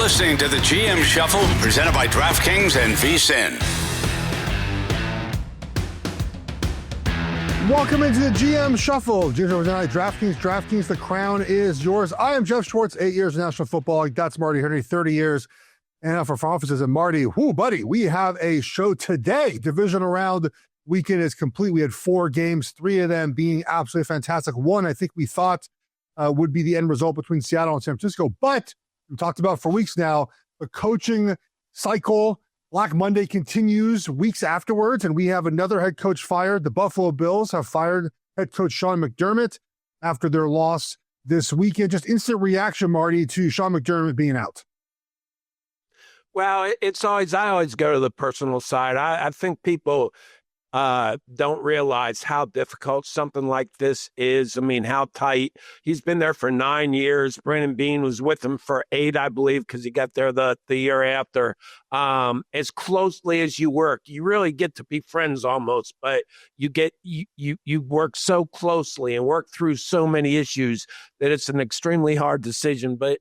listening to the GM Shuffle, presented by DraftKings and VSiN. Welcome into the GM Shuffle. DraftKings, the crown is yours. I am Geoff Schwartz, 8 years in National Football League. That's Marty Hurney, 30 years and for front offices. And Marty, buddy, we have a show today. Divisional round weekend is complete. We had 4 games, 3 of them being absolutely fantastic. One, I think we thought would be the end result between Seattle and San Francisco. But we talked about for weeks now, the coaching cycle, Black Monday continues weeks afterwards, and we have another head coach fired. The Buffalo Bills have fired head coach Sean McDermott after their loss this weekend. Just instant reaction, Marty, to Sean McDermott being out. Well, I always go to the personal side. I think people don't realize how difficult something like this is. I mean, how tight. He's been there for 9 years. Brandon Beane was with him for 8, I believe, because he got there the year after. As closely as you work, you really get to be friends almost, but you work so closely and work through so many issues that it's an extremely hard decision. But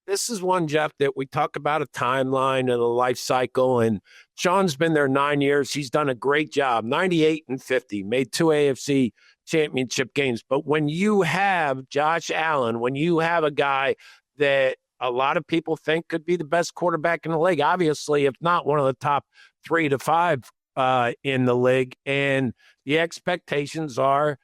this is one, Geoff, that we talk about a timeline and a life cycle, and Sean's been there 9 years. He's done a great job, 98-50, made 2 AFC championship games. But when you have Josh Allen, when you have a guy that a lot of people think could be the best quarterback in the league, obviously, if not one of the top 3 to 5 in the league, and the expectations are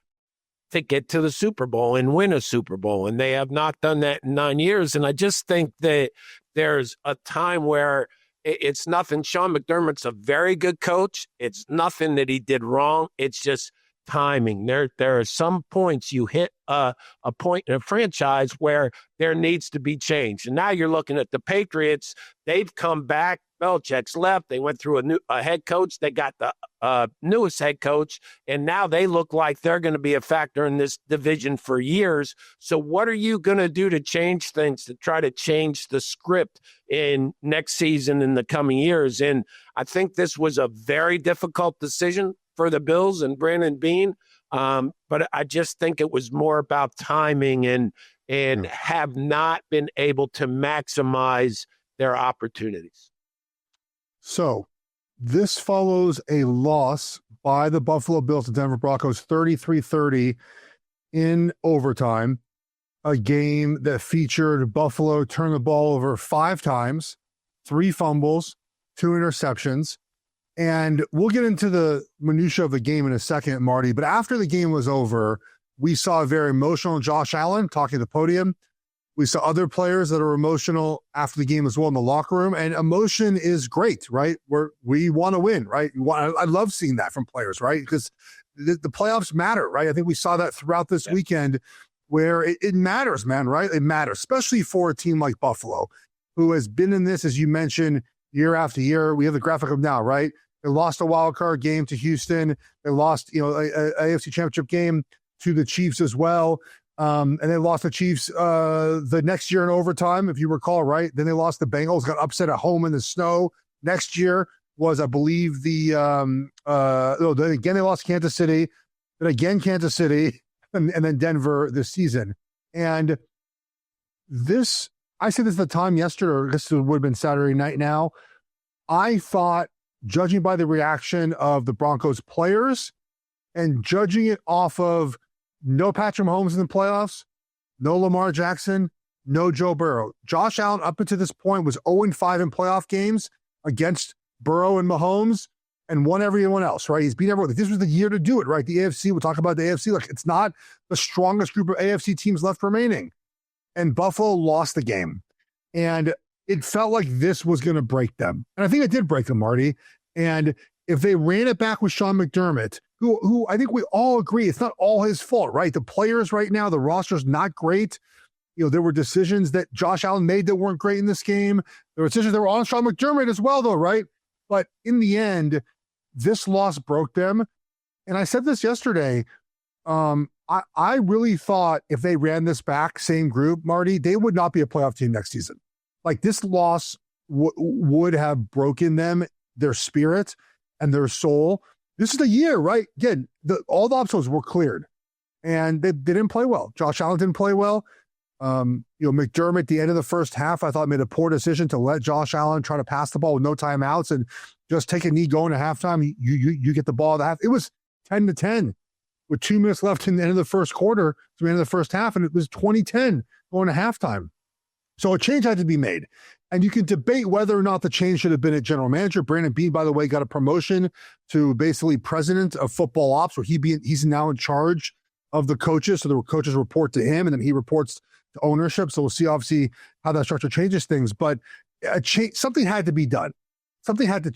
to get to the Super Bowl and win a Super Bowl. And they have not done that in 9 years. And I just think that there's a time where it's nothing. Sean McDermott's a very good coach. It's nothing that he did wrong. It's just timing. There are some points you hit a point in a franchise where there needs to be change. And now you're looking at the Patriots. They've come back. Belichick's left. They went through a head coach. They got the newest head coach, and now they look like they're going to be a factor in this division for years. So what are you going to do to change things, to try to change the script in next season in the coming years? And I think this was a very difficult decision for the Bills and Brandon Beane, but I just think it was more about timing and have not been able to maximize their opportunities. So this follows a loss by the Buffalo Bills to Denver Broncos, 33-30 in overtime, a game that featured Buffalo turn the ball over 5 times, 3 fumbles, 2 interceptions. And we'll get into the minutia of the game in a second, Marty. But after the game was over, we saw a very emotional Josh Allen talking to the podium. We saw other players that are emotional after the game as well in the locker room. And emotion is great, right? We want to win, right? I love seeing that from players, right? Because the playoffs matter, right? I think we saw that throughout this weekend where it matters, man, right? It matters, especially for a team like Buffalo, who has been in this, as you mentioned, year after year. We have the graphic of now, right? They lost a wild card game to Houston. They lost, a AFC Championship game to the Chiefs as well. And they lost the Chiefs the next year in overtime, if you recall, right? Then they lost the Bengals, got upset at home in the snow. Next year was, I believe, then again, they lost Kansas City, then again, Kansas City, and then Denver this season. And this, I said this at the time yesterday, or this would have been Saturday night now. I thought, judging by the reaction of the Broncos players and judging it off of no Patrick Mahomes in the playoffs, no Lamar Jackson, no Joe Burrow. Josh Allen, up until this point, was 0-5 in playoff games against Burrow and Mahomes and won everyone else, right? He's beat everyone. This was the year to do it, right? The AFC, we'll talk about the AFC. Look, it's not the strongest group of AFC teams left remaining. And Buffalo lost the game. And it felt like this was going to break them. And I think it did break them, Marty. And if they ran it back with Sean McDermott, who I think we all agree, it's not all his fault, right? The players right now, the roster's not great. There were decisions that Josh Allen made that weren't great in this game. There were decisions that were on Sean McDermott as well, though, right? But in the end, this loss broke them. And I said this yesterday. I really thought if they ran this back, same group, Marty, they would not be a playoff team next season. Like, this loss would have broken them, their spirit and their soul. This is the year, right? Again, all the obstacles were cleared, and they didn't play well. Josh Allen didn't play well. McDermott at the end of the first half, I thought made a poor decision to let Josh Allen try to pass the ball with no timeouts and just take a knee going to halftime. You get the ball at the half. It was 10-10 with 2 minutes left in the end of the first quarter to the end of the first half, and it was 20-10 going to halftime. So a change had to be made. And you can debate whether or not the change should have been a general manager. Brandon Beane, by the way, got a promotion to basically president of football ops, where he's now in charge of the coaches. So the coaches report to him, and then he reports to ownership. So we'll see, obviously, how that structure changes things. But something had to be done. Something had to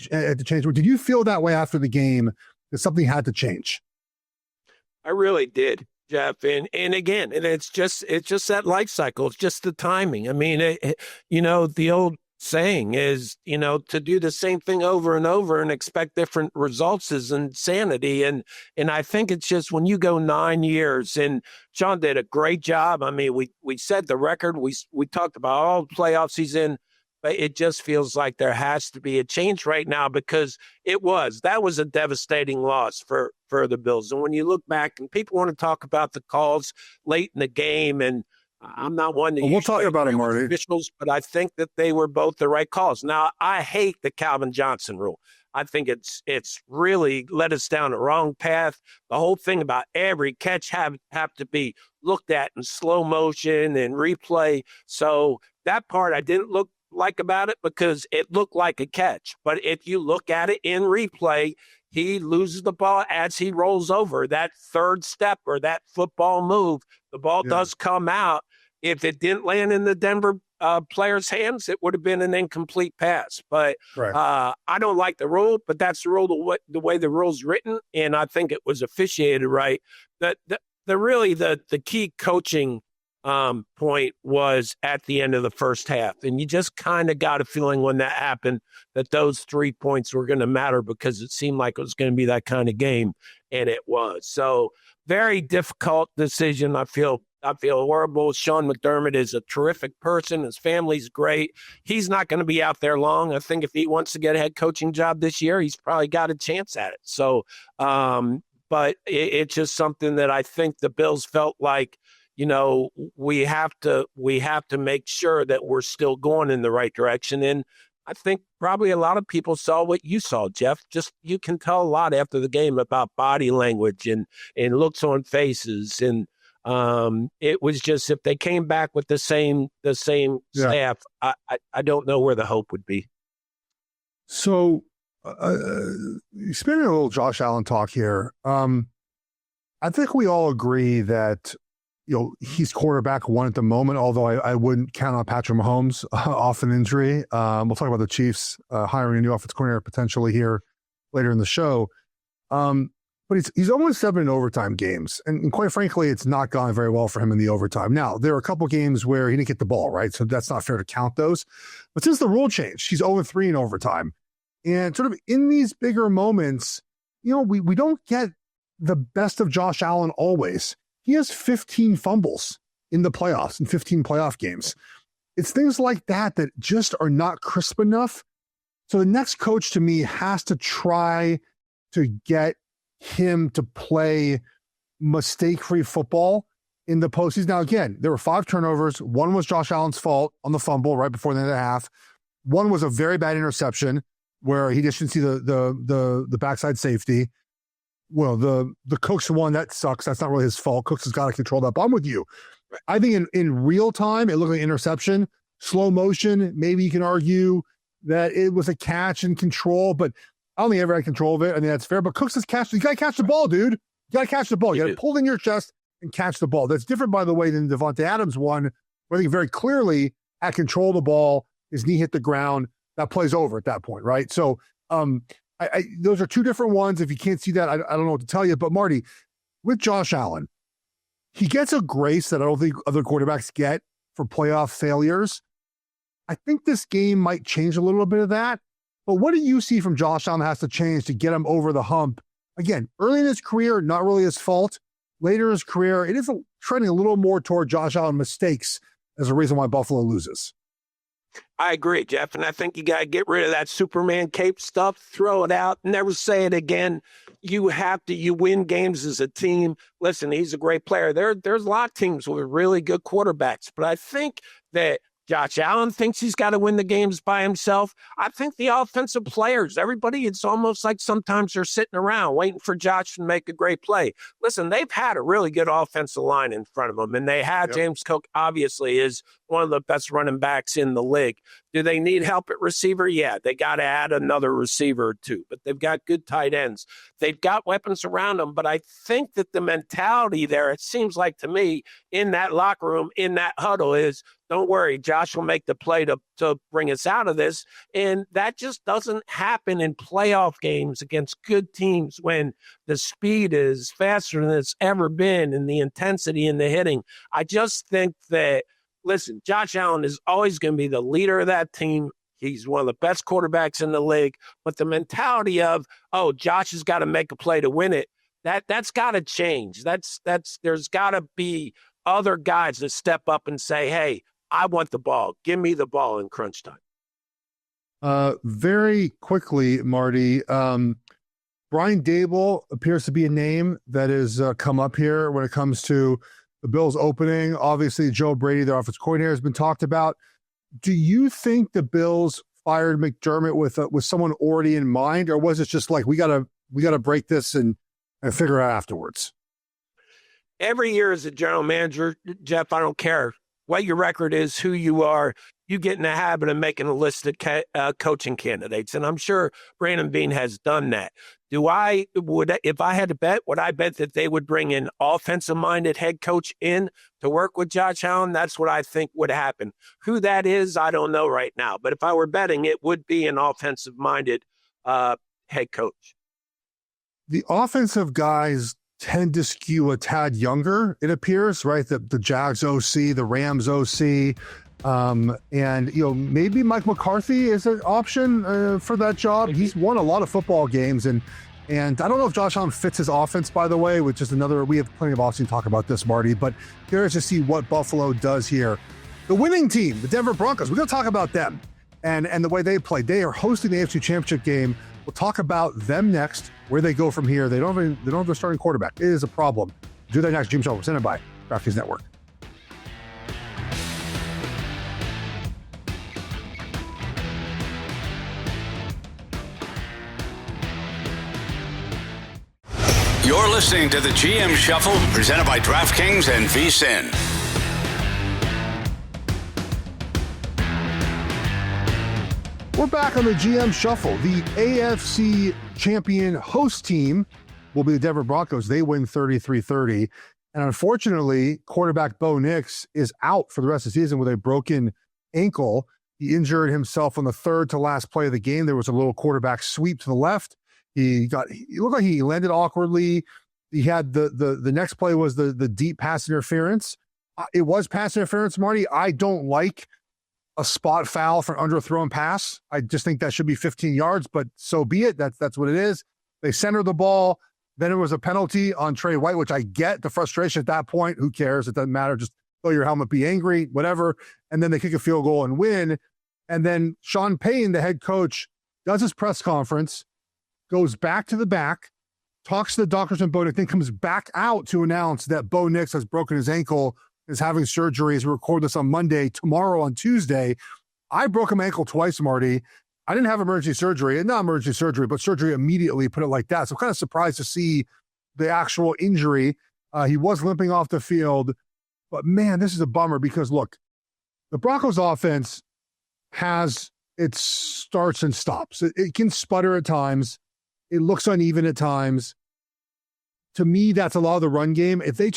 change. Did you feel that way after the game, that something had to change? I really did, Geoff. And again, and it's just that life cycle. It's just the timing. I mean, the old saying is, to do the same thing over and over and expect different results is insanity. And I think it's just when you go 9 years, and Sean did a great job. I mean, we set the record. We talked about all the playoffs he's in, but it just feels like there has to be a change right now, because that was a devastating loss for the Bills. And when you look back, and people want to talk about the calls late in the game, and I'm not one to we'll talk about it, Marty. Officials, but I think that they were both the right calls. Now, I hate the Calvin Johnson rule. I think it's really led us down the wrong path. The whole thing about every catch have to be looked at in slow motion and replay. So that part I didn't like about it, because it looked like a catch. But if you look at it in replay, he loses the ball as he rolls over. That third step or that football move, the ball does come out. If it didn't land in the Denver player's hands, it would have been an incomplete pass. But I don't like the rule, but that's the rule, the way the rule's written, and I think it was officiated right. The key coaching point was at the end of the first half. And you just kind of got a feeling when that happened that those 3 points were going to matter, because it seemed like it was going to be that kind of game, and it was. So very difficult decision. I feel horrible. Sean McDermott is a terrific person. His family's great. He's not going to be out there long. I think if he wants to get a head coaching job this year, he's probably got a chance at it. So, but it's just something that I think the Bills felt like, we have to make sure that we're still going in the right direction. And I think probably a lot of people saw what you saw, Geoff. Just, you can tell a lot after the game about body language and looks on faces. And it was just, if they came back with the same staff, I don't know where the hope would be. So, spinning a little Josh Allen talk here. I think we all agree that, he's quarterback one at the moment, although I wouldn't count on Patrick Mahomes off an injury. We'll talk about the Chiefs hiring a new offensive coordinator potentially here later in the show. But he's almost 7 in overtime games. And quite frankly, it's not gone very well for him in the overtime. Now, there are a couple games where he didn't get the ball, right? So that's not fair to count those. But since the rule changed, he's 0-3 in overtime. And sort of in these bigger moments, we don't get the best of Josh Allen always. He has 15 fumbles in the playoffs, in 15 playoff games. It's things like that just are not crisp enough. So the next coach, to me, has to try to get him to play mistake-free football in the postseason. Now, again, there were 5 turnovers. One was Josh Allen's fault on the fumble right before the end of the half. One was a very bad interception where he just didn't see the backside safety. Well, the Cooks one, that sucks. That's not really his fault. Cooks has got to control that. But I'm with you. I think in real time, it looked like an interception. Slow motion, maybe you can argue that it was a catch and control, but I don't think he ever had control of it. I mean, that's fair. But Cooks has catch. You got to catch the ball, dude. You got to catch the ball. You got to pull it in your chest and catch the ball. That's different, by the way, than Devontae Adams one, where I think very clearly had control of the ball. His knee hit the ground. That play's over at that point, right? So, those are 2 different ones. If you can't see that, I don't know what to tell you. But Marty, with Josh Allen, he gets a grace that I don't think other quarterbacks get for playoff failures. I think this game might change a little bit of that. But what do you see from Josh Allen that has to change to get him over the hump? Again, early in his career, not really his fault. Later in his career, it is trending a little more toward Josh Allen mistakes as a reason why Buffalo loses. I agree, Geoff, and I think you got to get rid of that Superman cape stuff, throw it out, never say it again. you win games as a team. Listen, he's a great player. There's a lot of teams with really good quarterbacks, but I think that Josh Allen thinks he's got to win the games by himself. I think the offensive players, everybody, it's almost like sometimes they're sitting around waiting for Josh to make a great play. Listen, they've had a really good offensive line in front of them, and they had James Cook, obviously, is one of the best running backs in the league. Do they need help at receiver? Yeah, they got to add another receiver or two, but they've got good tight ends. They've got weapons around them, but I think that the mentality there, it seems like to me, in that locker room, in that huddle is, don't worry, Josh will make the play to bring us out of this. And that just doesn't happen in playoff games against good teams when the speed is faster than it's ever been and the intensity in the hitting. I just think that, listen, Josh Allen is always going to be the leader of that team. He's one of the best quarterbacks in the league. But the mentality of, oh, Josh has got to make a play to win it, that's got to change. There's got to be other guys that step up and say, hey, I want the ball. Give me the ball in crunch time. Very quickly, Marty, Brian Dable appears to be a name that has come up here when it comes to the Bills opening. Obviously, Joe Brady, their offensive coordinator, has been talked about. Do you think the Bills fired McDermott with someone already in mind, or was it just like we gotta break this and figure out afterwards? Every year as a general manager, Geoff, I don't care what your record is, who you are, you get in the habit of making a list of coaching candidates. And I'm sure Brandon Beane has done that. If I had to bet, would I bet that they would bring an offensive-minded head coach in to work with Josh Allen? That's what I think would happen. Who that is, I don't know right now. But if I were betting, it would be an offensive-minded head coach. The offensive guys tend to skew a tad younger, it appears, right? The Jags OC, the Rams OC, and maybe Mike McCarthy is an option for that job. He's won a lot of football games, and I don't know if Josh Allen fits his offense, by the way, which is another. We have plenty of offseason to talk about this, Marty, but curious to see what Buffalo does here. The winning team, the Denver Broncos, we're going to talk about them and the way they played. They are hosting the AFC Championship game. We'll talk about them next, where they go from here. They don't have a starting quarterback. It is a problem. Do that next. Jim Show presented by DraftKings Network. You're listening to the GM Shuffle, presented by DraftKings and VSiN. We're back on the GM Shuffle. The AFC champion host team will be the Denver Broncos. They win 33-30. And unfortunately, quarterback Bo Nix is out for the rest of the season with a broken ankle. He injured himself on the third to last play of the game. There was a little quarterback sweep to the left. He looked like he landed awkwardly. He had the next play was the deep pass interference. It was pass interference, Marty. I don't like a spot foul for an underthrown pass. I just think that should be 15 yards, but so be it. That's what it is. They center the ball. Then it was a penalty on Trey White, which I get the frustration at that point. Who cares? It doesn't matter. Just throw your helmet, be angry, whatever. And then they kick a field goal and win. And then Sean Payton, the head coach, does his press conference, goes back to the back, talks to the doctors and Bo Nix, then comes back out to announce that Bo Nix has broken his ankle, is having surgery as we record this on Monday, tomorrow on Tuesday. I broke my ankle twice, Marty. I didn't have emergency surgery, not emergency surgery, but surgery immediately, put it like that. So I'm kind of surprised to see the actual injury. He was limping off the field, but man, this is a bummer because look, the Broncos offense has its starts and stops. It can sputter at times. It looks uneven at times. To me, that's a lot of the run game. If they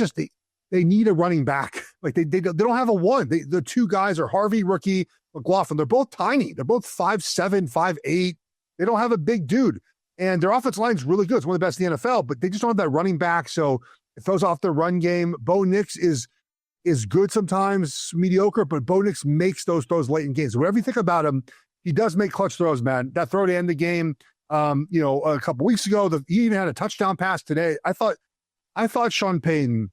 need a running back. Like they don't have a one. The two guys are Harvey, rookie, McLaughlin. They're both tiny. They're both 5'7", 5'8". They don't have a big dude. And their offensive line's really good. It's one of the best in the NFL, but they just don't have that running back. So it throws off their run game. Bo Nix is good sometimes, mediocre, but Bo Nix makes those throws late in games. So whatever you think about him, he does make clutch throws, man. That throw to end the game, a couple weeks ago, he even had a touchdown pass today. I thought Sean Payton,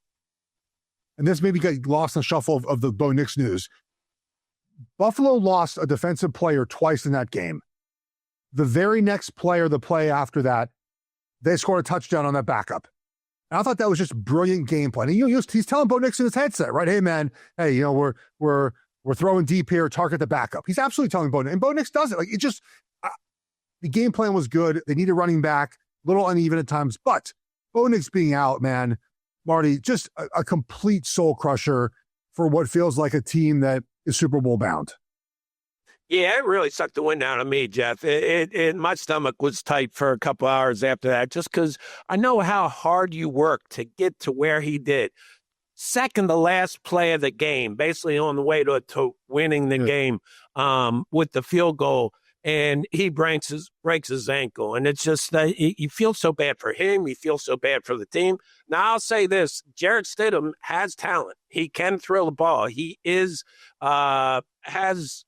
and this maybe got lost in the shuffle of the Bo Nix news. Buffalo lost a defensive player twice in that game. The very next player, the play after that, they scored a touchdown on that backup. And I thought that was just brilliant game plan. And he's telling Bo Nix in his headset, right? Hey, man, hey, we're throwing deep here, target the backup. He's absolutely telling Bo Nix, and Bo Nix does it. Like, it just, the game plan was good. They need a running back, a little uneven at times, but Bo Nix being out, man, Marty, just a complete soul crusher for what feels like a team that is Super Bowl bound. Yeah, it really sucked the wind out of me, Geoff. My stomach was tight for a couple hours after that, just because I know how hard you worked to get to where he did. Second to last play of the game, basically on the way to winning the game with the field goal, and he breaks his ankle. And it's just that you feel so bad for him. You feel so bad for the team. Now, I'll say this. Jarrett Stidham has talent. He can throw the ball. He is has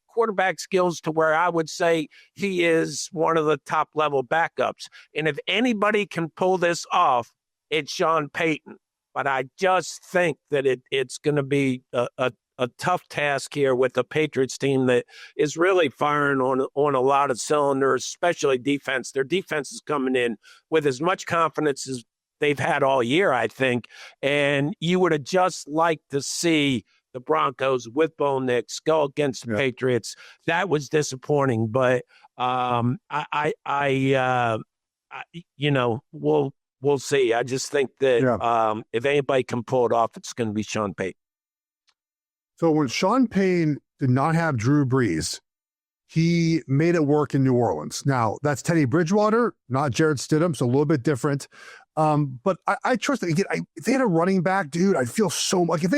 quarterback skills to where I would say he is one of the top level backups. And if anybody can pull this off, it's Sean Payton. But I just think that it's going to be a tough task here with the Patriots team that is really firing on a lot of cylinders, especially defense. Their defense is coming in with as much confidence as they've had all year, I think. And you would have just liked to see the Broncos with Bo Nix go against the Patriots. That was disappointing, but we'll see. I just think that if anybody can pull it off, it's going to be Sean Payton. So when Sean Payton did not have Drew Brees, he made it work in New Orleans. Now, that's Teddy Bridgewater, not Jarrett Stidham, so a little bit different. But I trust that. Again, if they had a running back, dude, I'd feel so much. If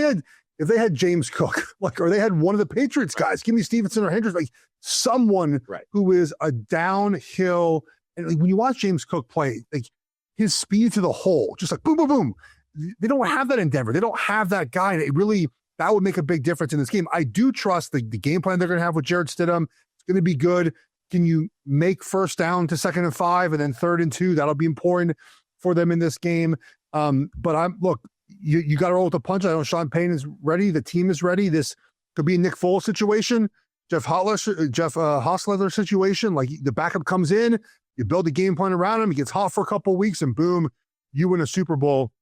they had James Cook, or they had one of the Patriots guys, give me Stevenson or Hendricks, someone who is a downhill. And when you watch James Cook play, his speed to the hole, just boom, boom, boom. They don't have that in Denver. They don't have that guy. And that would make a big difference in this game. I do trust the game plan they're going to have with Jarrett Stidham. It's going to be good. Can you make first down to 2nd and 5 and then 3rd and 2? That'll be important for them in this game. But you got to roll with the punch. I know Sean Payton is ready. The team is ready. This could be a Nick Foles situation, Jeff Hostetler situation. The backup comes in, you build a game plan around him. He gets hot for a couple of weeks, and boom, you win a Super Bowl.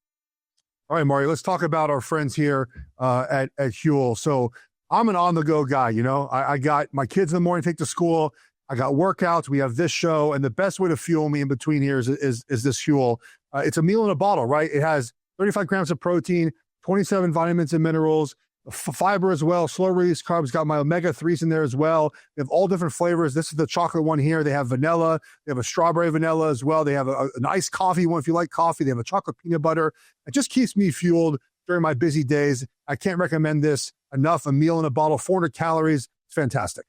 All right, Marty, let's talk about our friends here at Huel. So I'm an on-the-go guy, I got my kids in the morning, take to school. I got workouts. We have this show, and the best way to fuel me in between here is this Huel. It's a meal in a bottle, right? It has 35 grams of protein, 27 vitamins and minerals, fiber as well, slow release carbs, got my omega-3s in there as well. They have all different flavors. This is the chocolate one here. They have vanilla. They have a strawberry vanilla as well. They have an iced coffee one if you like coffee. They have a chocolate peanut butter. It just keeps me fueled during my busy days. I can't recommend this enough. A meal in a bottle, 400 calories. It's fantastic.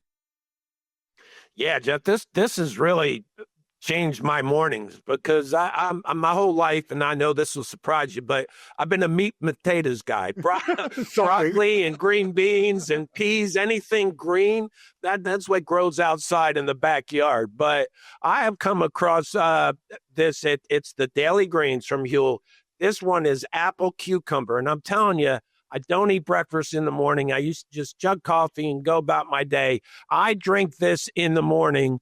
Yeah, Geoff, this has really changed my mornings because I'm my whole life, and I know this will surprise you, but I've been a meat and potatoes guy. Broccoli and green beans and peas, anything green, that's what grows outside in the backyard. But I have come across this. It's the Daily Greens from Huel. This one is apple cucumber, and I'm telling you, I don't eat breakfast in the morning. I used to just chug coffee and go about my day. I drink this in the morning.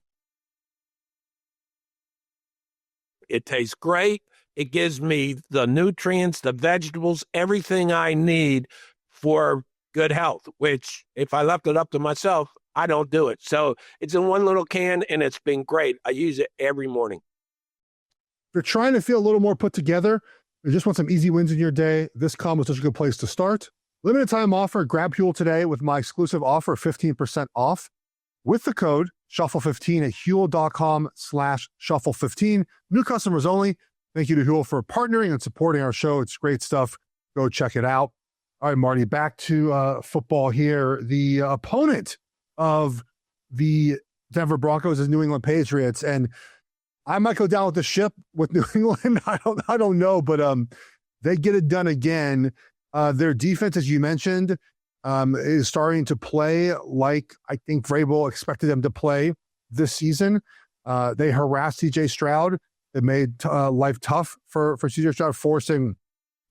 It tastes great. It gives me the nutrients, the vegetables, everything I need for good health, which if I left it up to myself, I don't do it. So it's in one little can, and it's been great. I use it every morning. If you're trying to feel a little more put together, you just want some easy wins in your day, this combo is such a good place to start. Limited time offer. Grab Huel today with my exclusive offer, 15% off with the code Shuffle15 at Huel.com/Shuffle15. New customers only. Thank you to Huel for partnering and supporting our show. It's great stuff. Go check it out. All right, Marty, back to football here. The opponent of the Denver Broncos is New England Patriots, and I might go down with the ship with New England. I don't know, but they get it done again. Their defense, as you mentioned, is starting to play like I think Vrabel expected them to play this season. They harassed C.J. Stroud. It made life tough for C.J. Stroud, forcing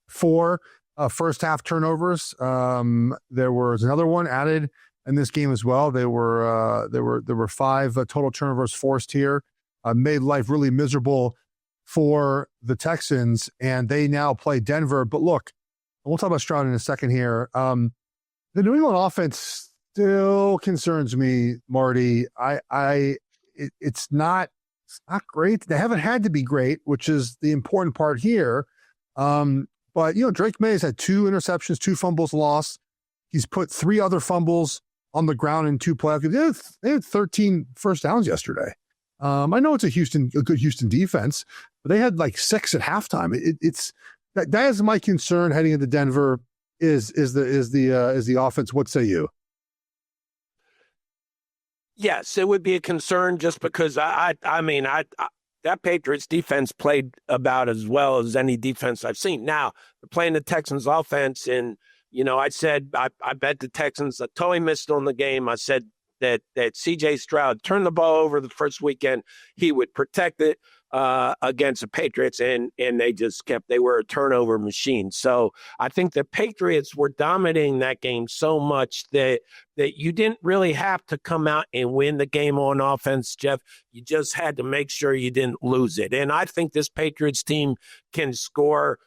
4 first half turnovers. There was another one added in this game as well. There were 5 total turnovers forced here. Made life really miserable for the Texans, and they now play Denver. But look, we'll talk about Stroud in a second here. The New England offense still concerns me, Marty. It's not great. They haven't had to be great, which is the important part here. But, Drake May has had 2 interceptions, 2 fumbles lost. He's put 3 other fumbles on the ground in 2 playoff games. They had 13 first downs yesterday. I know it's a good Houston defense, but they had like 6 at halftime. That is my concern heading into Denver is the offense. What say you? Yes, it would be a concern just because that Patriots defense played about as well as any defense I've seen. Now, they're playing the Texans offense, and, I said I bet the Texans, I totally missed on the game. I said that C.J. Stroud turned the ball over the first weekend. He would protect it against the Patriots, and they were a turnover machine. So I think the Patriots were dominating that game so much that you didn't really have to come out and win the game on offense, Geoff. You just had to make sure you didn't lose it. And I think this Patriots team can score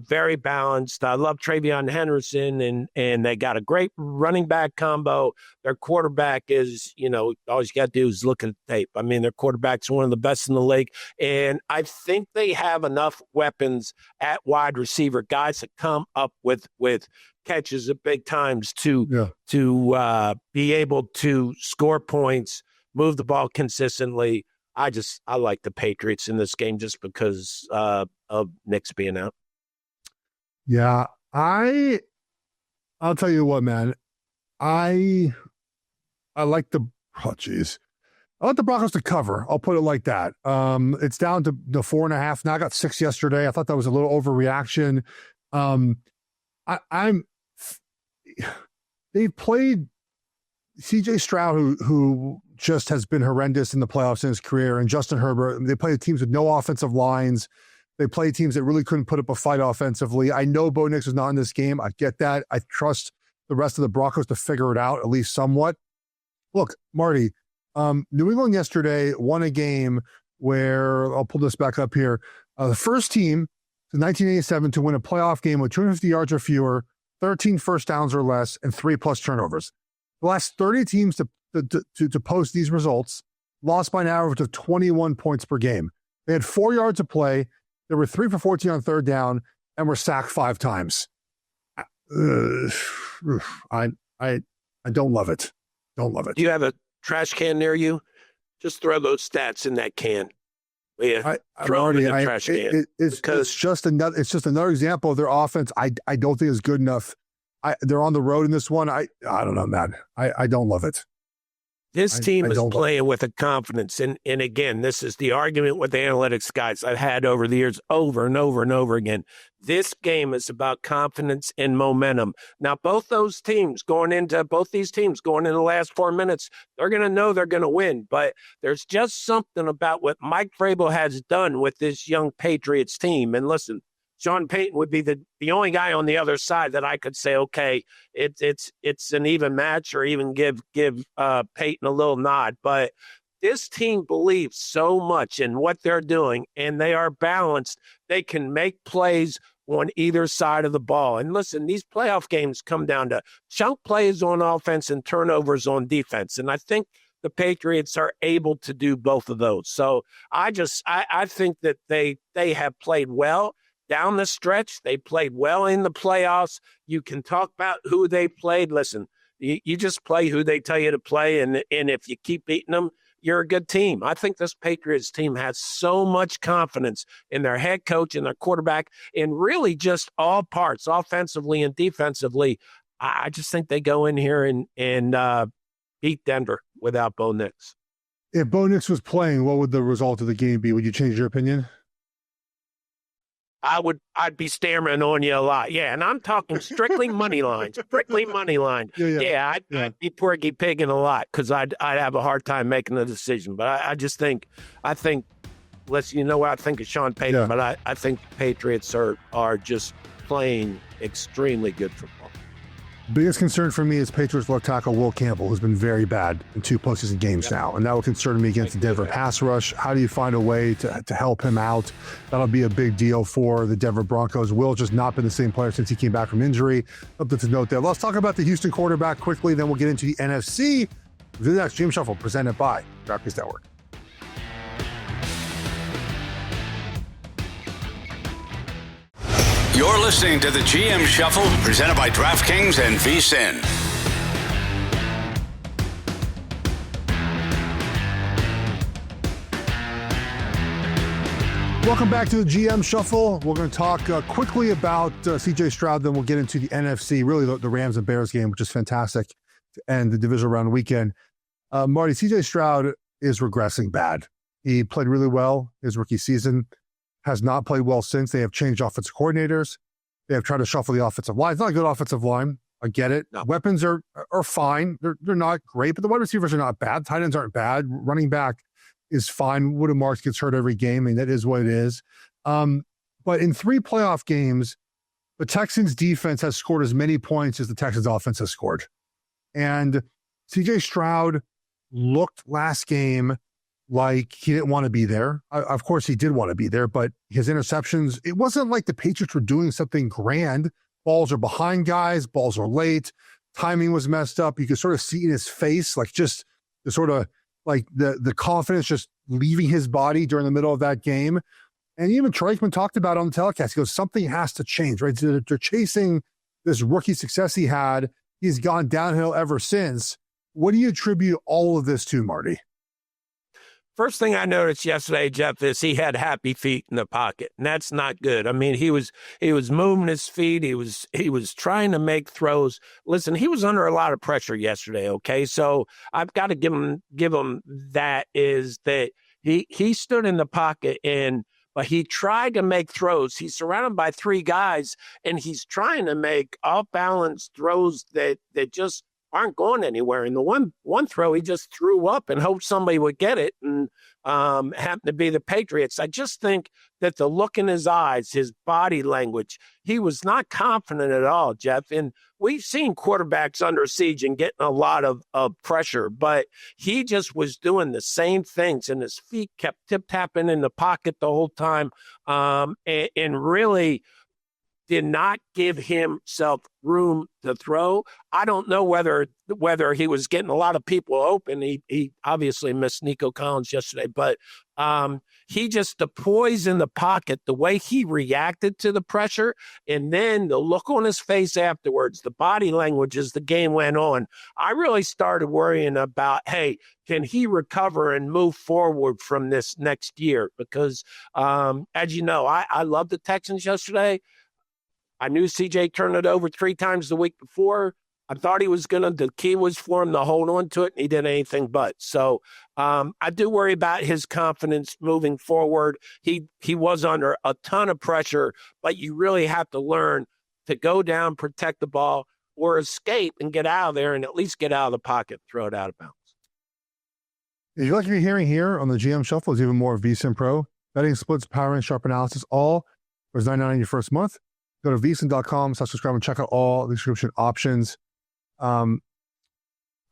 very balanced. I love Travion Henderson, and they got a great running back combo. Their quarterback is, all you got to do is look at the tape. I mean, their quarterback's one of the best in the league. And I think they have enough weapons at wide receiver, guys that come up with catches at big times to be able to score points, move the ball consistently. I like the Patriots in this game just because of Nick's being out. Yeah, I'll tell you what, man. I like I want the Broncos to cover. I'll put it like that. It's down to the 4.5. Now I got 6 yesterday. I thought that was a little overreaction. They've played C.J. Stroud, who just has been horrendous in the playoffs in his career, and Justin Herbert. They play teams with no offensive lines. They play teams that really couldn't put up a fight offensively. I know Bo Nix is not in this game. I get that. I trust the rest of the Broncos to figure it out, at least somewhat. Look, Marty, New England yesterday won a game where, I'll pull this back up here, the first team in 1987 to win a playoff game with 250 yards or fewer, 13 first downs or less, and 3+ turnovers. The last 30 teams to post these results lost by an average of 21 points per game. They had 4 yards of play. They were 3 for 14 on third down and were sacked 5 times. I don't love it. Don't love it. Do you have a trash can near you? Just throw those stats in that can. Yeah, throw them in the trash can. It's just another example of their offense. I don't think is good enough. They're on the road in this one. I don't know, man. I don't love it. This team is playing with a confidence. And again, this is the argument with the analytics guys I've had over the years over and over and over again. This game is about confidence and momentum. Now, both these teams going into the last 4 minutes, they're going to know they're going to win. But there's just something about what Mike Vrabel has done with this young Patriots team. And listen, Sean Payton would be the only guy on the other side that I could say, okay, it's an even match, or even give Payton a little nod. But this team believes so much in what they're doing, and they are balanced. They can make plays on either side of the ball. And listen, these playoff games come down to chunk plays on offense and turnovers on defense. And I think the Patriots are able to do both of those. So I think that they have played well down the stretch. They played well in the playoffs. You can talk about who they played. Listen, you just play who they tell you to play, and if you keep beating them, you're a good team. I think this Patriots team has so much confidence in their head coach and their quarterback, and really just all parts, offensively and defensively. I just think they go in here and beat Denver without Bo Nix. If Bo Nix was playing, what would the result of the game be? Would you change your opinion? I'd be staring on you a lot. Yeah, and I'm talking strictly money line. Strictly money line. Yeah, I'd be Porky Pigging a lot because I'd have a hard time making the decision. But I think, listen, you know what I think of Sean Payton, but I think the Patriots are just playing extremely good football. Biggest concern for me is Patriots left tackle Will Campbell, who's been very bad in 2 postseason games now, and that will concern me against the Denver pass rush. How do you find a way to help him out? That'll be a big deal for the Denver Broncos. Will's just not been the same player since he came back from injury. Something to note there. Let's talk about the Houston quarterback quickly, then we'll get into the NFC. The next GM Shuffle presented by DraftKings Network. You're listening to the GM Shuffle, presented by DraftKings and VSiN. Welcome back to the GM Shuffle. We're going to talk quickly about CJ Stroud, then we'll get into the NFC, really the Rams and Bears game, which is fantastic, and the divisional round weekend. Marty, CJ Stroud is regressing bad. He played really well his rookie season, has not played well since. They have changed offensive coordinators. They have tried to shuffle the offensive line. It's not a good offensive line. I get it. No. Weapons are fine. They're not great, but the wide receivers are not bad. Tight ends aren't bad. Running back is fine. Woody Marks gets hurt every game. I mean, that is what it is. But in 3 playoff games, the Texans defense has scored as many points as the Texans offense has scored. And CJ Stroud looked last game like he didn't want to be there. Of course, he did want to be there, but his interceptions, it wasn't like the Patriots were doing something grand. Balls are behind guys, balls are late, timing was messed up. You could sort of see in his face, like just the sort of like the confidence just leaving his body during the middle of that game. And even Troy Aikman talked about it on the telecast. He goes, something has to change, right? So they're chasing this rookie success he had. He's gone downhill ever since. What do you attribute all of this to, Marty? First thing I noticed yesterday, Geoff, is he had happy feet in the pocket, and that's not good. I mean, he was moving his feet. He was trying to make throws. Listen, he was under a lot of pressure yesterday. Okay, so I've got to give him that is that he stood in the pocket but he tried to make throws. He's surrounded by 3 guys, and he's trying to make off-balance throws that just aren't going anywhere. And the one throw, he just threw up and hoped somebody would get it, and happened to be the Patriots. I just think that the look in his eyes, his body language, he was not confident at all, Geoff. And we've seen quarterbacks under siege and getting a lot of pressure, but he just was doing the same things, and his feet kept tip-tapping in the pocket the whole time, and really did not give himself room to throw. I don't know whether he was getting a lot of people open. He obviously missed Nico Collins yesterday, but he just, the poise in the pocket, the way he reacted to the pressure, and then the look on his face afterwards, the body language as the game went on, I really started worrying about, hey, can he recover and move forward from this next year? Because as you know, I love the Texans yesterday. I knew CJ turned it over 3 times the week before. I thought he was the key was for him to hold on to it, and he did anything but. So I do worry about his confidence moving forward. He was under a ton of pressure, but you really have to learn to go down, protect the ball, or escape and get out of there and at least get out of the pocket, throw it out of bounds. If you like what you're hearing here on the GM Shuffle, is even more VSiN Pro. Betting splits, power, and sharp analysis, all for $9.99 your first month. Go to vsin.com/subscribe and check out all the subscription options. I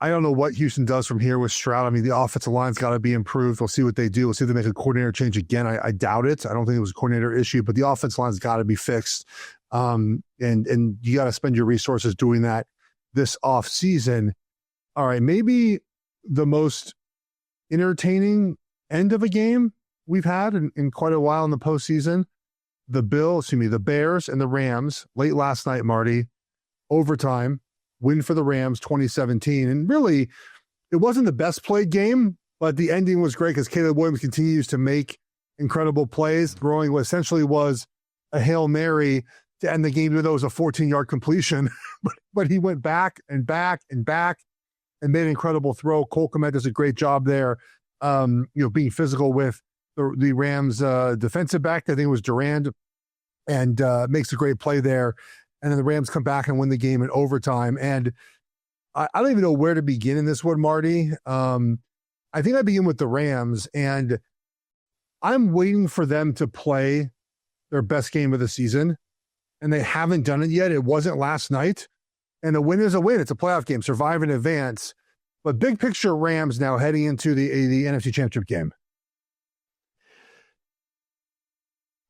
don't know what Houston does from here with Stroud. I mean, the offensive line's got to be improved. We'll see what they do. We'll see if they make a coordinator change again. I doubt it. I don't think it was a coordinator issue, but the offensive line's got to be fixed. And you got to spend your resources doing that this off season. All right, maybe the most entertaining end of a game we've had in quite a while in the postseason. The Bears and the Rams late last night, Marty, overtime, win for the Rams 2017. And really, it wasn't the best played game, but the ending was great because Caleb Williams continues to make incredible plays, throwing what essentially was a Hail Mary to end the game, even though it was a 14-yard completion. but he went back and back and back and made an incredible throw. Cole Kmet does a great job there, being physical with the Rams defensive back. I think it was Durand, and makes a great play there. And then the Rams come back and win the game in overtime. And I don't even know where to begin in this one, Marty. I think I begin with the Rams, and I'm waiting for them to play their best game of the season, and they haven't done it yet. It wasn't last night. And a win is a win. It's a playoff game. Survive in advance. But big picture Rams now heading into the NFC Championship game.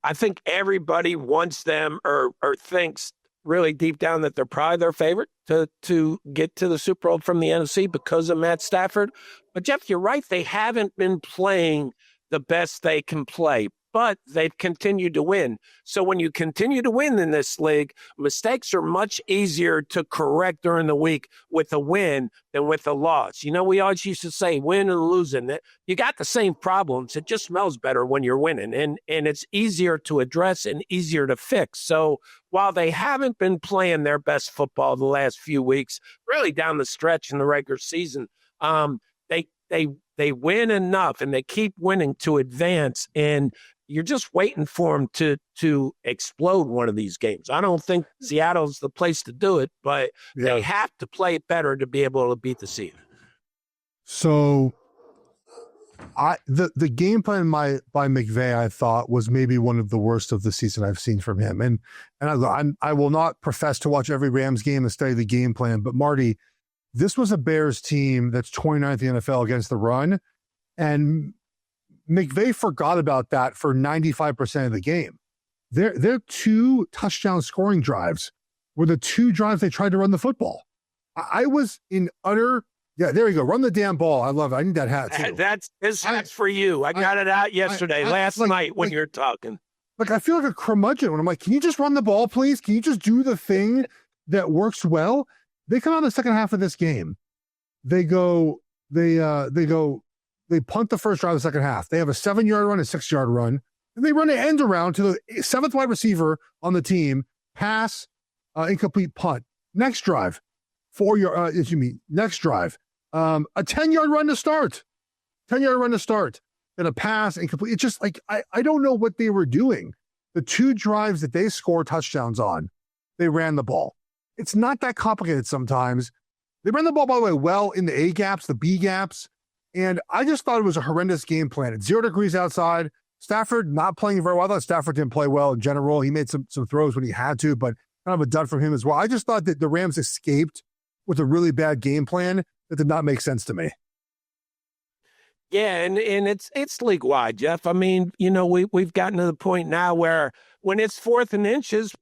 I think everybody wants them or thinks really deep down that they're probably their favorite to get to the Super Bowl from the NFC because of Matt Stafford. But Geoff, you're right. They haven't been playing the best they can play, but they've continued to win. So when you continue to win in this league, mistakes are much easier to correct during the week with a win than with a loss. You know, we always used to say win and losing. You got the same problems. It just smells better when you're winning, and it's easier to address and easier to fix. So while they haven't been playing their best football the last few weeks, really down the stretch in the regular season, they win enough and they keep winning to advance, and you're just waiting for them to explode one of these games. I don't think Seattle's the place to do it, but they have to play it better to be able to beat the Seahawks. So the game plan by McVay, I thought, was maybe one of the worst of the season I've seen from him. And I will not profess to watch every Rams game and study the game plan, but Marty, this was a Bears team that's 29th in the NFL against the run, and McVay forgot about that for 95% of the game. Their 2 touchdown scoring drives were the 2 drives they tried to run the football. I was in utter, there you go, run the damn ball. I love it. I need that hat too. That's for you. I got it out yesterday, last night when you're talking. Like, I feel like a curmudgeon when I'm like, can you just run the ball, please? Can you just do the thing that works well? They come out in the second half of this game. They punt the first drive of the second half. They have a 7-yard run, a 6-yard run, and they run an end around to the 7th wide receiver on the team, pass, incomplete punt. Next drive, next drive, a 10-yard run to start. 10-yard run to start, and a pass, incomplete. It's just like, I don't know what they were doing. The 2 drives that they scored touchdowns on, they ran the ball. It's not that complicated sometimes. They ran the ball, by the way, well in the A gaps, the B gaps. And I just thought it was a horrendous game plan. It's 0 degrees outside. Stafford not playing very well. I thought Stafford didn't play well in general. He made some throws when he had to, but kind of a dud from him as well. I just thought that the Rams escaped with a really bad game plan that did not make sense to me. Yeah, and it's league wide, Geoff. I mean, you know, we've gotten to the point now where when it's 4th and inches,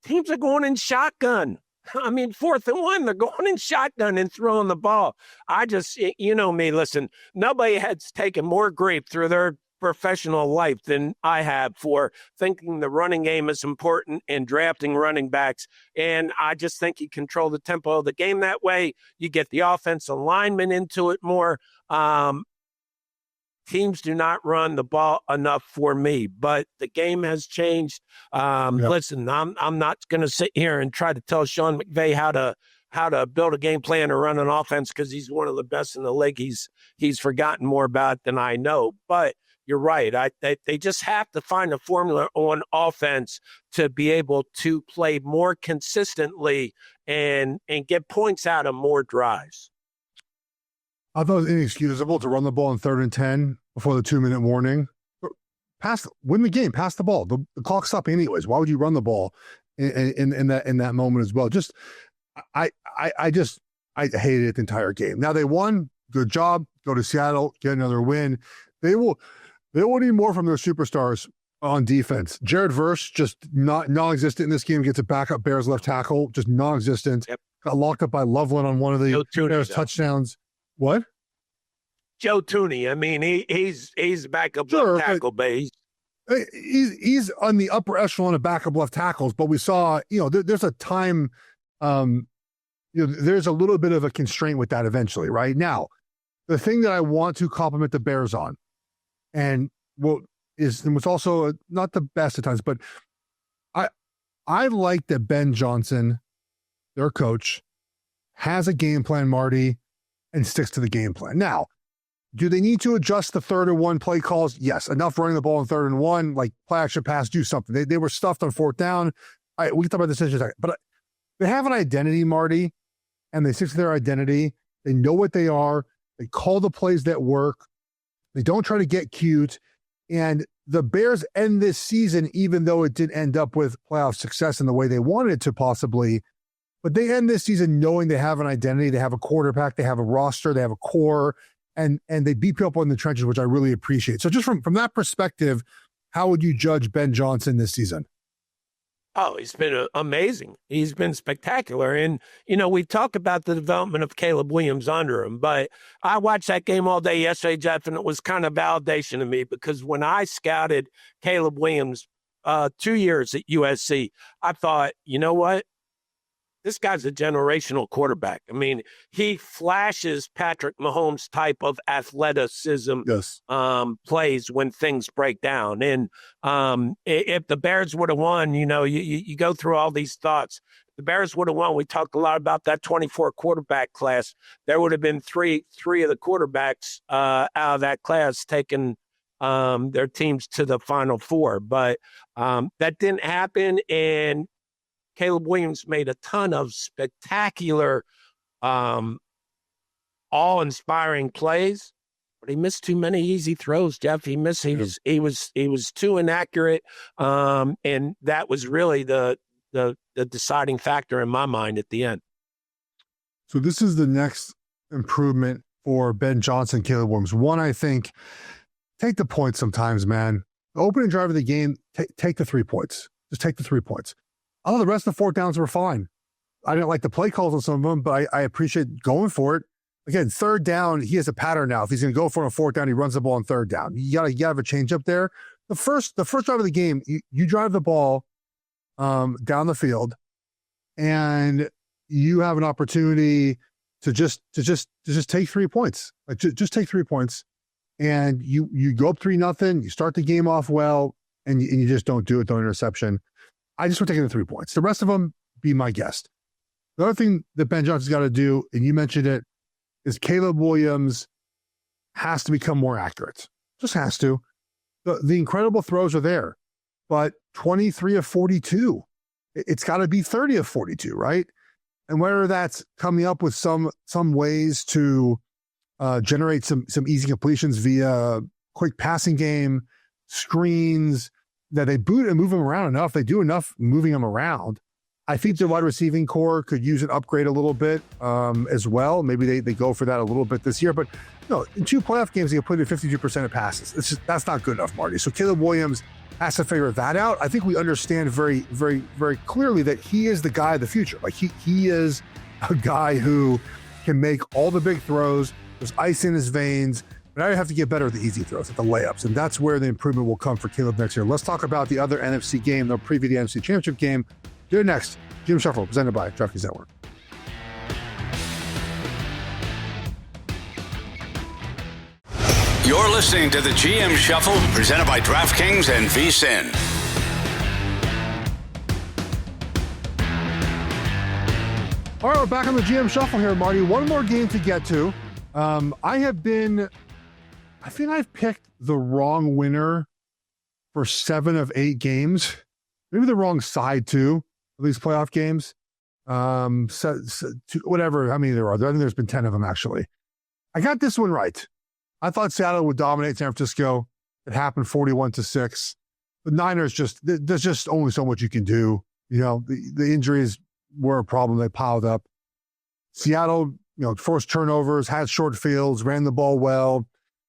teams are going in shotgun. I mean, 4th and 1, they're going in shotgun and throwing the ball. I just, you know me, listen, nobody has taken more grief through their professional life than I have for thinking the running game is important and drafting running backs. And I just think you control the tempo of the game that way. You get the offensive linemen into it more. Teams do not run the ball enough for me, but the game has changed. Listen, I'm not going to sit here and try to tell Sean McVay how to build a game plan or run an offense because he's one of the best in the league. He's forgotten more about it than I know. But you're right. They just have to find a formula on offense to be able to play more consistently and get points out of more drives. I thought it was inexcusable to run the ball in 3rd and 10 before the 2-minute warning. Win the game, pass the ball. The clock stopped anyways. Why would you run the ball in that moment as well? Just I hated it the entire game. Now they won. Good job. Go to Seattle, get another win. They will need more from their superstars on defense. Jared Verse, just non-existent in this game, gets a backup Bears left tackle, just non-existent. Yep. Got locked up by Loveland on one of the Bears touchdowns. What? Joe Tooney. I mean, he's backup left tackle, but he's on the upper echelon of backup left tackles. But we saw, there's a time, there's a little bit of a constraint with that eventually, right? Now, the thing that I want to compliment the Bears on, and what's also not the best at times, but I like that Ben Johnson, their coach, has a game plan, Marty, and sticks to the game plan. Now, do they need to adjust the 3rd and 1 play calls? Yes. Enough running the ball in 3rd and 1, like play action pass, do something. They were stuffed on 4th down. All right, we can talk about this in a second. But they have an identity, Marty, and they stick to their identity. They know what they are. They call the plays that work. They don't try to get cute. And the Bears end this season, even though it didn't end up with playoff success in the way they wanted it to possibly, But they end this season knowing they have an identity, they have a quarterback, they have a roster, they have a core, and they beat people up in the trenches, which I really appreciate. So just from that perspective, how would you judge Ben Johnson this season? Oh, he's been amazing. He's been spectacular. And, we talk about the development of Caleb Williams under him, but I watched that game all day yesterday, Geoff, and it was kind of validation to me because when I scouted Caleb Williams 2 years at USC, I thought, you know what? This guy's a generational quarterback. I mean, he flashes Patrick Mahomes type of athleticism Yes. Plays when things break down. And if the Bears would have won, you go through all these thoughts. The Bears would have won. We talked a lot about that 24 quarterback class. There would have been three of the quarterbacks out of that class taking their teams to the Final Four. But that didn't happen, and Caleb Williams made a ton of spectacular, awe-inspiring plays, but he missed too many easy throws, Geoff. He was too inaccurate, and that was really the deciding factor in my mind at the end. So this is the next improvement for Ben Johnson, Caleb Williams. One, I think, take the points sometimes, man. The opening drive of the game, take the 3 points. Just take the 3 points. Oh, the rest of the fourth downs were fine. I didn't like the play calls on some of them, but I appreciate going for it. Again, third down, he has a pattern now. If he's going to go for a fourth down, he runs the ball on third down. You gotta have a change up there. The first drive of the game, you drive the ball down the field, and you have an opportunity to just take 3 points. Like just take 3 points, and you go up 3-0. You start the game off well, and you just don't do it. No interception. I just want to take the 3 points. The rest of them, be my guest. The other thing that Ben Johnson's got to do, and you mentioned it, is Caleb Williams has to become more accurate. Just has to. The incredible throws are there, but 23 of 42. It's got to be 30 of 42, right? And whether that's coming up with some ways to generate some easy completions via quick passing game, screens, that they boot and move him around enough. They do enough moving him around. I think the wide receiving core could use an upgrade a little bit as well. Maybe they go for that a little bit this year. But no, in 2 playoff games, they completed 52% of passes. That's not good enough, Marty. So Caleb Williams has to figure that out. I think we understand very, very, very clearly that he is the guy of the future. Like he is a guy who can make all the big throws. There's ice in his veins. But now you have to get better at the easy throws, at the layups, and that's where the improvement will come for Caleb next year. Let's talk about the other NFC game. They'll preview the NFC Championship game. Do it next. GM Shuffle, presented by DraftKings Network. You're listening to the GM Shuffle, presented by DraftKings and VSiN. All right, we're back on the GM Shuffle here, Marty. One more game to get to. I think I've picked the wrong winner for 7 of 8 games. Maybe the wrong side too, of these playoff games. Whatever, how many there are. I think there's been 10 of them, actually. I got this one right. I thought Seattle would dominate San Francisco. It happened 41-6. The Niners there's just only so much you can do. The injuries were a problem. They piled up. Seattle, forced turnovers, had short fields, ran the ball well.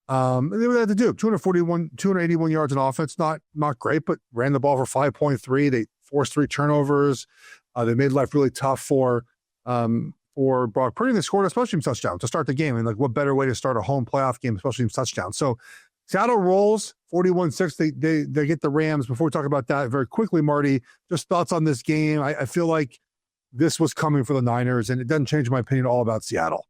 And they had to do 281 yards in offense. Not great, but ran the ball for 5.3. They forced 3 turnovers. They made life really tough for Brock Purdy. They scored a special teams touchdown to start the game. And what better way to start a home playoff game, special teams touchdown? So Seattle rolls 41-6. They get the Rams. Before we talk about that very quickly, Marty, just thoughts on this game. I feel like this was coming for the Niners, and it doesn't change my opinion at all about Seattle.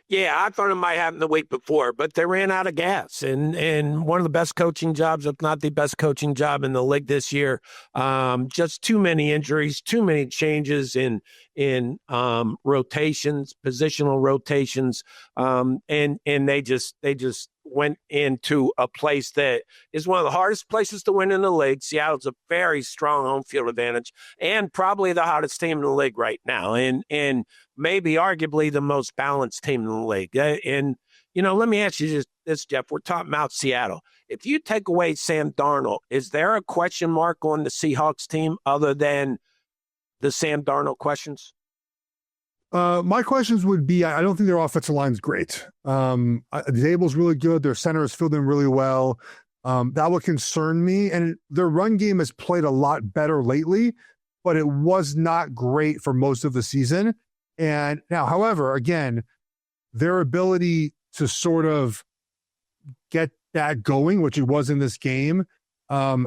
Yeah, I thought it might happen the week before, but they ran out of gas. And one of the best coaching jobs, if not the best coaching job in the league this year. Just too many injuries, too many changes in rotations, positional rotations. And they just went into a place that is one of the hardest places to win in the league. Seattle's a very strong home field advantage and probably the hottest team in the league right now. And maybe arguably the most balanced team in the league. And, let me ask you this, Geoff. We're talking about Seattle. If you take away Sam Darnold, is there a question mark on the Seahawks team other than the Sam Darnold questions? My questions would be, I don't think their offensive line's great. Zable's really good. Their center is filled in really well. That would concern me. And their run game has played a lot better lately, but it was not great for most of the season. And now, however, again, their ability to sort of get that going, which it was in this game, right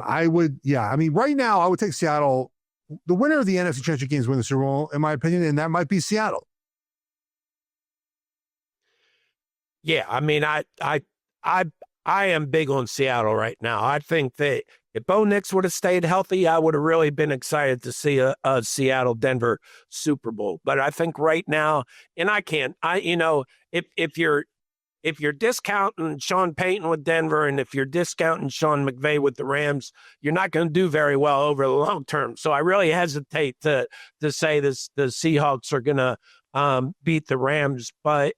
now I would take Seattle. The winner of the NFC Championship games win the Super Bowl, in my opinion, and that might be Seattle. Yeah, I mean, I am big on Seattle right now. I think that if Bo Nix would have stayed healthy, I would have really been excited to see a Seattle-Denver Super Bowl. But I think right now, and if you're discounting Sean Payton with Denver and if you're discounting Sean McVay with the Rams, you're not going to do very well over the long term. So I really hesitate to say the Seahawks are going to beat the Rams, but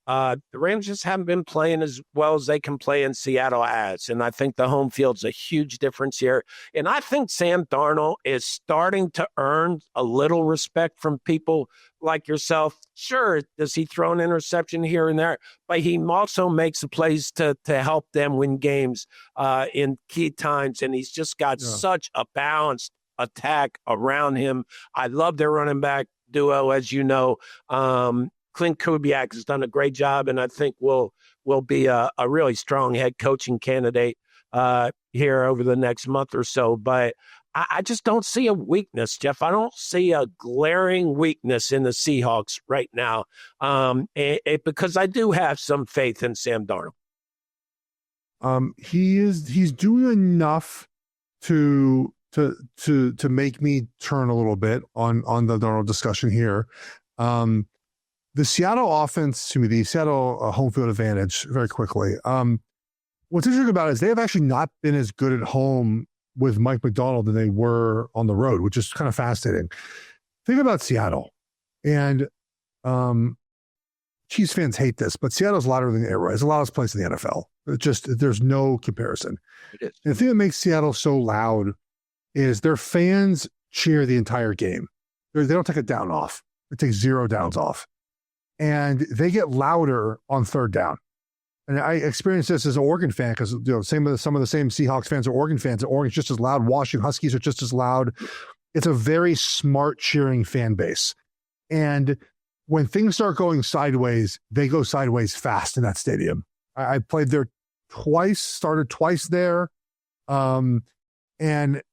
the Rams just haven't been playing as well as they can play in Seattle as. And I think the home field's a huge difference here. And I think Sam Darnold is starting to earn a little respect from people like yourself. Sure, does he throw an interception here and there? But he also makes the plays to help them win games in key times. And he's just got such a balanced attack around him. I love their running back duo, as you know. Clint Kubiak has done a great job, and I think will be a really strong head coaching candidate here over the next month or so. But I just don't see a weakness, Geoff. I don't see a glaring weakness in the Seahawks right now, because I do have some faith in Sam Darnold. He's doing enough to make me turn a little bit on the Darnold discussion here. The Seattle the Seattle home field advantage, very quickly. What's interesting about it is they have actually not been as good at home with Mike Macdonald than they were on the road, which is kind of fascinating. Think about Seattle, and Chiefs fans hate this, but Seattle's louder than the air raid. It's the loudest place in the NFL. There's no comparison. It is. And the thing that makes Seattle so loud is their fans cheer the entire game. They don't take a down off. It takes 0 downs off. And they get louder on third down. And I experienced this as an Oregon fan because some of the same Seahawks fans are Oregon fans. And Oregon's just as loud. Washington Huskies are just as loud. It's a very smart cheering fan base. And when things start going sideways, they go sideways fast in that stadium. I played there twice, started twice there. And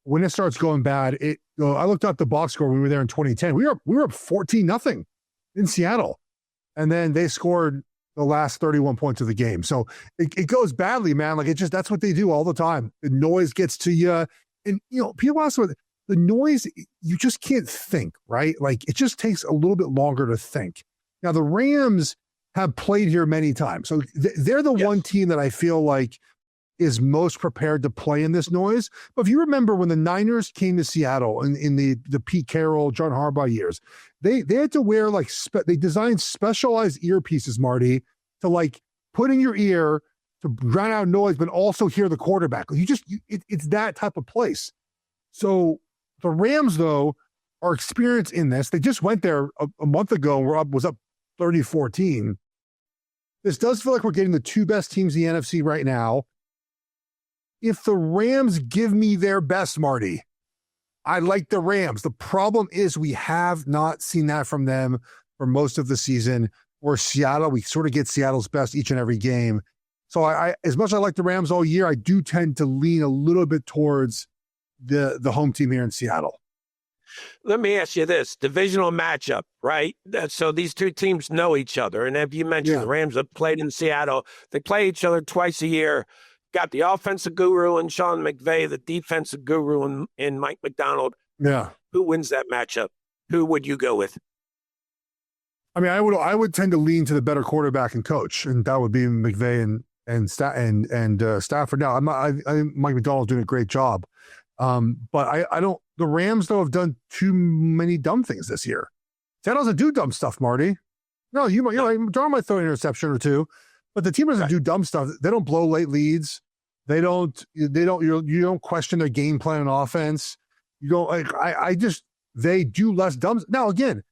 when it starts going bad, I looked up the box score when we were there in 2010. We were up 14-0 in Seattle. And then they scored the last 31 points of the game. So it goes badly, man. Like that's what they do all the time. The noise gets to you. And, people also, the noise, you just can't think, right? Like it just takes a little bit longer to think. Now the Rams have played here many times. So they're the one team that I feel like is most prepared to play in this noise. But if you remember when the Niners came to Seattle in the Pete Carroll, John Harbaugh years, they had to wear they designed specialized earpieces, Marty, to put in your ear to drown out noise, but also hear the quarterback. It's that type of place. So the Rams, though, are experienced in this. They just went there a month ago and was up 30-14. This does feel like we're getting the two best teams in the NFC right now. If the Rams give me their best, Marty, I like the Rams. The problem is we have not seen that from them for most of the season. Or Seattle, we sort of get Seattle's best each and every game. So I as much as I like the Rams all year, I do tend to lean a little bit towards the home team here in Seattle. Let me ask you this, divisional matchup, right? So these two teams know each other. And if you mentioned the Rams have played in Seattle, they play each other twice a year. Got the offensive guru in Sean McVay, the defensive guru in Mike Macdonald. Yeah. Who wins that matchup? Who would you go with? I mean, I would tend to lean to the better quarterback and coach, and that would be McVay and Stafford. Now, I think Mike Macdonald's doing a great job, but I don't. The Rams though have done too many dumb things this year. Seattle doesn't do dumb stuff, Marty. No, John might throw an interception or two. But the team doesn't do dumb stuff. They don't blow late leads. You don't question their game plan on offense. You don't I just they do less dumb. Now, again,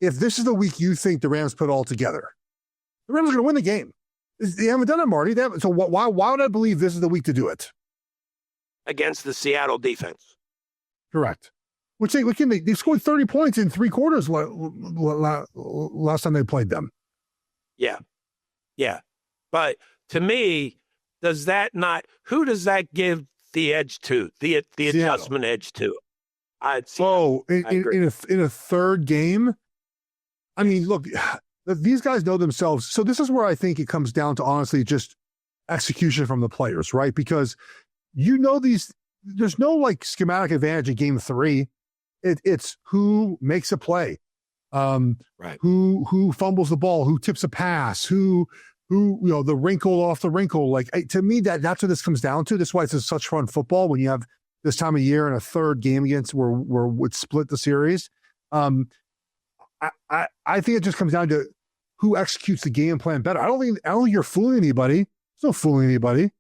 if this is the week you think the Rams put all together, the Rams are going to win the game. They haven't done it, Marty. So why would I believe this is the week to do it? Against the Seattle defense. Correct. Which they scored 30 points in 3 quarters last time they played them. Yeah. But to me, who does that give the edge to, the adjustment edge to? In a third game, I mean, look, these guys know themselves. So this is where I think it comes down to, honestly, just execution from the players, right? Because there's no like schematic advantage in game 3. It's who makes a play, right? Who fumbles the ball, who tips a pass, who the wrinkle off the wrinkle. Like, to me, that's what this comes down to. That's why it's such fun football when you have this time of year and a third game against where would split the series. I think it just comes down to who executes the game plan better. I don't think you're fooling anybody. There's no fooling anybody.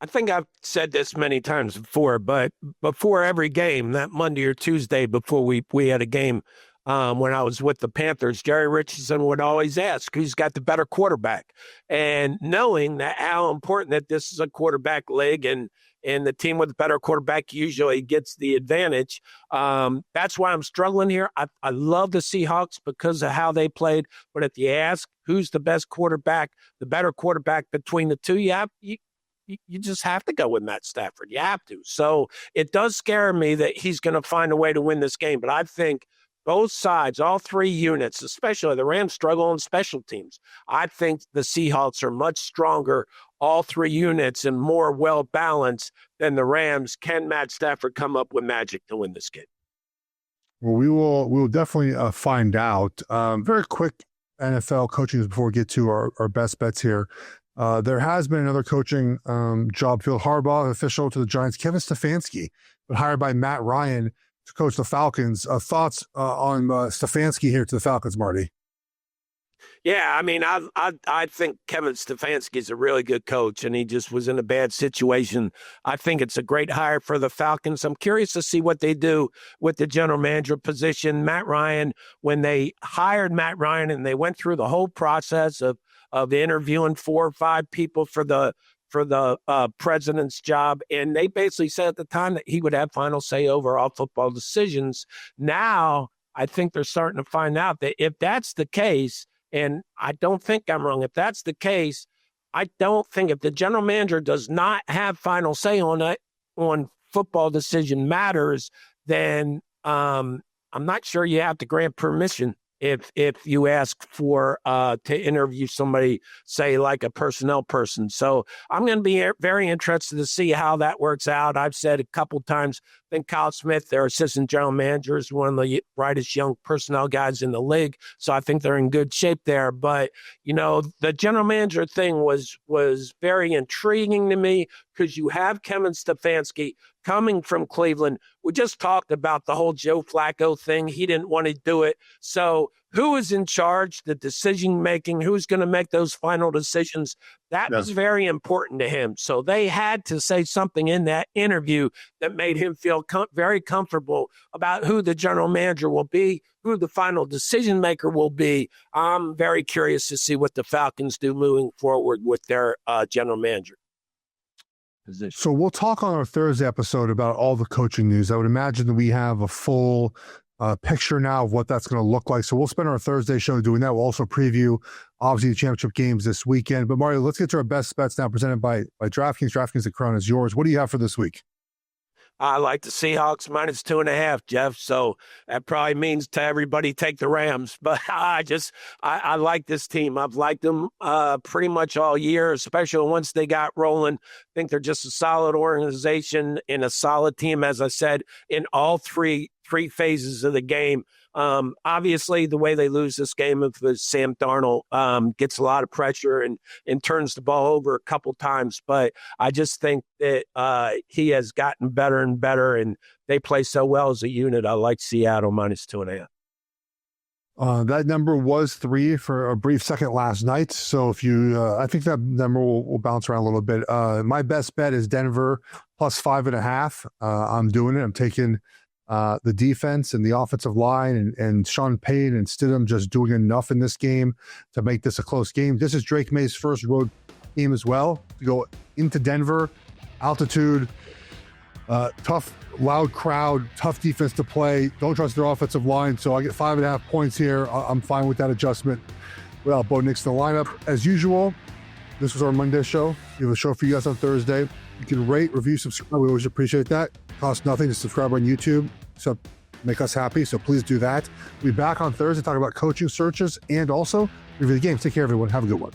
I think I've said this many times before, but before every game, that Monday or Tuesday before we had a game, when I was with the Panthers, Jerry Richardson would always ask who's got the better quarterback. And knowing that how important that this is a quarterback league and the team with the better quarterback usually gets the advantage. That's why I'm struggling here. I love the Seahawks because of how they played. But if you ask who's the best quarterback, the better quarterback between the two, you just have to go with Matt Stafford. You have to. So it does scare me that he's going to find a way to win this game. But I think both sides, all 3 units, especially the Rams struggle on special teams. I think the Seahawks are much stronger, all 3 units, and more well-balanced than the Rams. Can Matt Stafford come up with magic to win this game? Well, we'll definitely find out. Very quick NFL coaching before we get to our best bets here. There has been another coaching job filled. Harbaugh, official to the Giants. Kevin Stefanski, but hired by Matt Ryan to coach the Falcons. Thoughts on Stefanski here to the Falcons, Marty? Yeah, I mean, I think Kevin Stefanski is a really good coach, and he just was in a bad situation. I think it's a great hire for the Falcons. I'm curious to see what they do with the general manager position. Matt Ryan, when they hired Matt Ryan and they went through the whole process of interviewing 4 or 5 people for the president's job, and they basically said at the time that he would have final say over all football decisions. Now, I think they're starting to find out that if that's the case, and I don't think I'm wrong, if that's the case, I don't think if the general manager does not have final say on football decision matters, then I'm not sure you have to grant permission if you ask for to interview somebody, say like a personnel person. So I'm going to be very interested to see how that works out. I've said a couple times, I think Kyle Smith, their assistant general manager, is one of the brightest young personnel guys in the league. So I think they're in good shape there. But, the general manager thing was very intriguing to me because you have Kevin Stefanski coming from Cleveland. We just talked about the whole Joe Flacco thing. He didn't want to do it. So who is in charge, the decision making, who's going to make those final decisions? That was very important to him. So they had to say something in that interview that made him feel very comfortable about who the general manager will be, who the final decision maker will be. I'm very curious to see what the Falcons do moving forward with their general manager position. So we'll talk on our Thursday episode about all the coaching news. I would imagine that we have a full picture now of what that's going to look like. So we'll spend our Thursday show doing that. We'll also preview, obviously, the championship games this weekend. But Marty, let's get to our best bets now, presented by DraftKings. DraftKings, the crown is yours. What do you have for this week? I like the Seahawks -2.5, Geoff. So that probably means to everybody take the Rams. But I like this team. I've liked them pretty much all year, especially once they got rolling. I think they're just a solid organization and a solid team, as I said, in all three phases of the game. Obviously, the way they lose this game if Sam Darnold gets a lot of pressure and turns the ball over a couple times. But I just think that he has gotten better and better, and they play so well as a unit. I like Seattle -2.5. That number was 3 for a brief second last night. So if you, I think that number will bounce around a little bit. My best bet is Denver +5.5. I'm doing it. I'm taking the defense and the offensive line and Sean Payton and Stidham just doing enough in this game to make this a close game. This is Drake May's first road game as well, to go into Denver, altitude, tough, loud crowd, tough defense to play. Don't trust their offensive line, so I get 5.5 points here. I'm fine with that adjustment. Well, Bo Nix in the lineup. As usual, this was our Monday show. We have a show for you guys on Thursday. You can rate, review, subscribe. We always appreciate that. It costs nothing to subscribe on YouTube, so make us happy, so please do that. We'll be back on Thursday talking about coaching searches and also review the game. Take care, everyone. Have a good one.